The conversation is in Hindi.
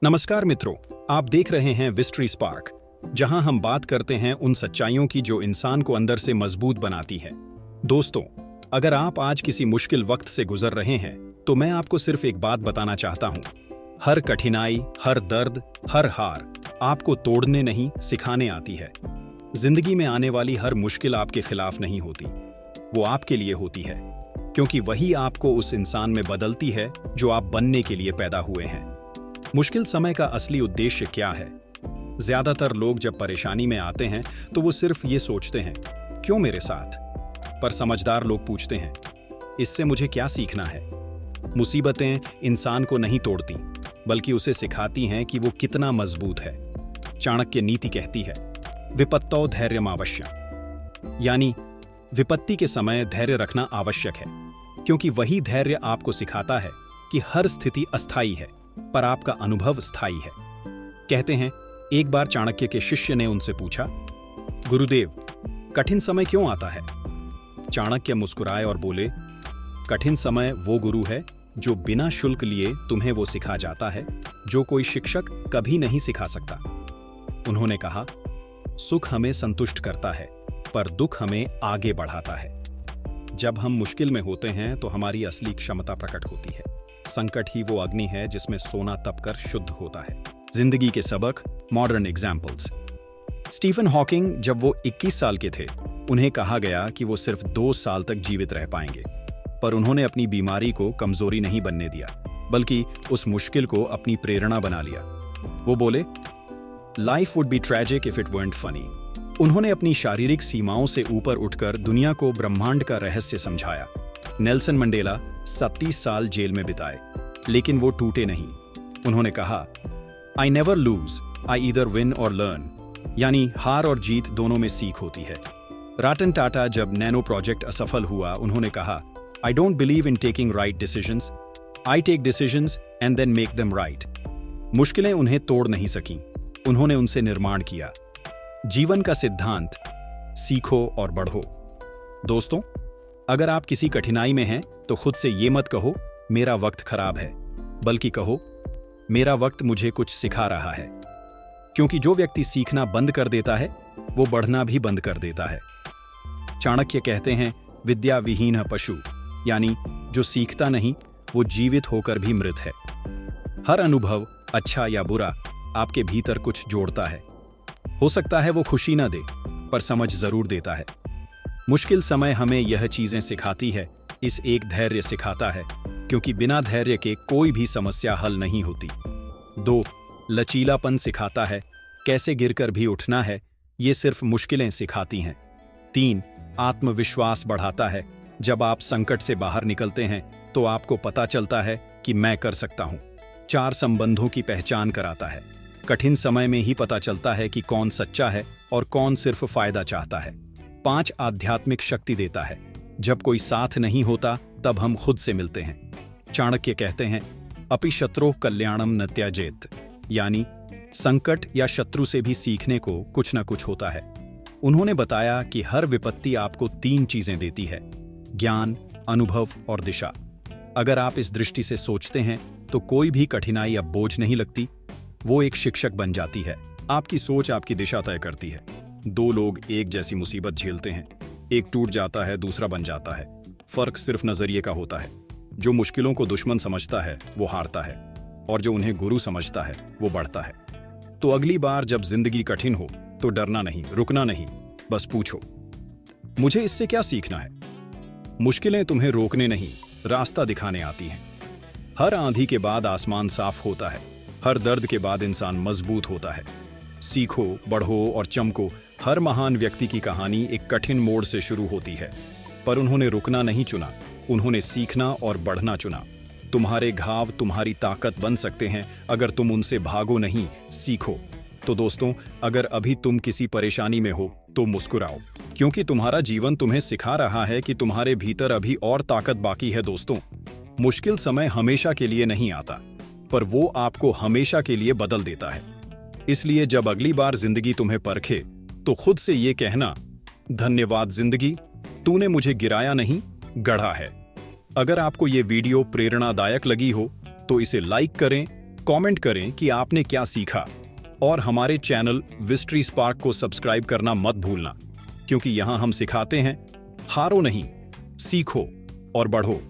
नमस्कार मित्रों, आप देख रहे हैं विस्ट्री स्पार्क, जहां हम बात करते हैं उन सच्चाइयों की जो इंसान को अंदर से मजबूत बनाती है। दोस्तों, अगर आप आज किसी मुश्किल वक्त से गुजर रहे हैं, तो मैं आपको सिर्फ एक बात बताना चाहता हूं। हर कठिनाई, हर दर्द, हर हार आपको तोड़ने नहीं, सिखाने आती है। जिंदगी में आने वाली हर मुश्किल आपके खिलाफ नहीं होती, वो आपके लिए होती है, क्योंकि वही आपको उस इंसान में बदलती है जो आप बनने के लिए पैदा हुए हैं। मुश्किल समय का असली उद्देश्य क्या है? ज्यादातर लोग जब परेशानी में आते हैं तो वो सिर्फ ये सोचते हैं, क्यों मेरे साथ? पर समझदार लोग पूछते हैं, इससे मुझे क्या सीखना है? मुसीबतें इंसान को नहीं तोड़ती, बल्कि उसे सिखाती हैं कि वो कितना मजबूत है। चाणक्य नीति कहती है, विपत्तौ धैर्यम् आवश्यम्, यानी विपत्ति के समय धैर्य रखना आवश्यक है, क्योंकि वही धैर्य आपको सिखाता है कि हर स्थिति अस्थायी है, पर आपका अनुभव स्थायी है। कहते हैं, एक बार चाणक्य के शिष्य ने उनसे पूछा, गुरुदेव, कठिन समय क्यों आता है? चाणक्य मुस्कुराए और बोले, कठिन समय वो गुरु है जो बिना शुल्क लिए तुम्हें वो सिखा जाता है जो कोई शिक्षक कभी नहीं सिखा सकता। उन्होंने कहा, सुख हमें संतुष्ट करता है, पर दुख हमें आगे बढ़ाता है। जब हम मुश्किल में होते हैं तो हमारी असली क्षमता प्रकट होती है। संकट ही वो अग्नि है जिसमें सोना तपकर शुद्ध होता है। जिंदगी के सबक, मॉडर्न एग्जाम्पल्स। स्टीफन हॉकिंग जब वो 21 साल के थे, उन्हें कहा गया कि वो सिर्फ 2 साल तक जीवित रह पाएंगे, पर उन्होंने अपनी बीमारी को कमजोरी नहीं बनने दिया, बल्कि उस मुश्किल को अपनी प्रेरणा बना लिया। वो बोले, life would be tragic if it weren't funny. उन्होंने अपनी शारीरिक सीमाओं से ऊपर उठकर दुनिया को ब्रह्मांड का रहस्य समझाया। नेल्सन मंडेला 37 साल जेल में बिताए, लेकिन वो टूटे नहीं। उन्होंने कहा, I never lose, I either win और लर्न, यानी हार और जीत दोनों में सीख होती है। रतन टाटा जब नैनो प्रोजेक्ट असफल हुआ, उन्होंने कहा, I don't believe in taking right decisions, I take decisions and then make them right. मुश्किलें उन्हें तोड़ नहीं सकीं, उन्होंने उनसे निर्माण किया। जीवन का सिद्धांत, सीखो और बढ़ो। दोस्तों, अगर आप किसी कठिनाई में हैं तो खुद से ये मत कहो, मेरा वक्त खराब है, बल्कि कहो, मेरा वक्त मुझे कुछ सिखा रहा है। क्योंकि जो व्यक्ति सीखना बंद कर देता है, वो बढ़ना भी बंद कर देता है। चाणक्य कहते हैं, विद्या विहीन पशु, यानी जो सीखता नहीं वो जीवित होकर भी मृत है। हर अनुभव, अच्छा या बुरा, आपके भीतर कुछ जोड़ता है। हो सकता है वो खुशी ना दे, पर समझ जरूर देता है। मुश्किल समय हमें यह चीजें सिखाती है, इस एक धैर्य सिखाता है, क्योंकि बिना धैर्य के कोई भी समस्या हल नहीं होती। 2, लचीलापन सिखाता है, कैसे गिरकर भी उठना है, ये सिर्फ मुश्किलें सिखाती हैं। 3, आत्मविश्वास बढ़ाता है, जब आप संकट से बाहर निकलते हैं तो आपको पता चलता है कि मैं कर सकता हूं। 4, संबंधों की पहचान कराता है, कठिन समय में ही पता चलता है कि कौन सच्चा है और कौन सिर्फ फायदा चाहता है। 5, आध्यात्मिक शक्ति देता है, जब कोई साथ नहीं होता तब हम खुद से मिलते हैं। चाणक्य कहते हैं, अपि शत्रो कल्याणम न त्याजेत, यानी संकट या शत्रु से भी सीखने को कुछ न कुछ होता है। उन्होंने बताया कि हर विपत्ति आपको 3 चीजें देती है, ज्ञान, अनुभव और दिशा। अगर आप इस दृष्टि से सोचते हैं तो कोई भी कठिनाई अब बोझ नहीं लगती, वो एक शिक्षक बन जाती है। आपकी सोच आपकी दिशा तय करती है। 2 लोग एक जैसी मुसीबत झेलते हैं, एक टूट जाता है, दूसरा बन जाता है। फर्क सिर्फ नजरिए का होता है। जो मुश्किलों को दुश्मन समझता है वो हारता है, और जो उन्हें गुरु समझता है वो बढ़ता है। तो अगली बार जब जिंदगी कठिन हो तो डरना नहीं, रुकना नहीं, बस पूछो, मुझे इससे क्या सीखना है? मुश्किलें तुम्हें रोकने नहीं, रास्ता दिखाने आती हैं। हर आंधी के बाद आसमान साफ होता है, हर दर्द के बाद इंसान मजबूत होता है। सीखो, बढ़ो और चमको। हर महान व्यक्ति की कहानी एक कठिन मोड़ से शुरू होती है, पर उन्होंने रुकना नहीं चुना, उन्होंने सीखना और बढ़ना चुना। तुम्हारे घाव तुम्हारी ताकत बन सकते हैं अगर तुम उनसे भागो नहीं, सीखो। तो दोस्तों, अगर अभी तुम किसी परेशानी में हो तो मुस्कुराओ, क्योंकि तुम्हारा जीवन तुम्हें सिखा रहा है कि तुम्हारे भीतर अभी और ताकत बाकी है। दोस्तों, मुश्किल समय हमेशा के लिए नहीं आता, पर वो आपको हमेशा के लिए बदल देता है। इसलिए जब अगली बार जिंदगी तुम्हें परखे तो खुद से ये कहना, धन्यवाद जिंदगी, तूने मुझे गिराया नहीं, गढ़ा है। अगर आपको ये वीडियो प्रेरणादायक लगी हो तो इसे लाइक करें, कमेंट करें कि आपने क्या सीखा और हमारे चैनल विस्ट्री स्पार्क को सब्सक्राइब करना मत भूलना, क्योंकि यहां हम सिखाते हैं हारो नहीं, सीखो और बढ़ो।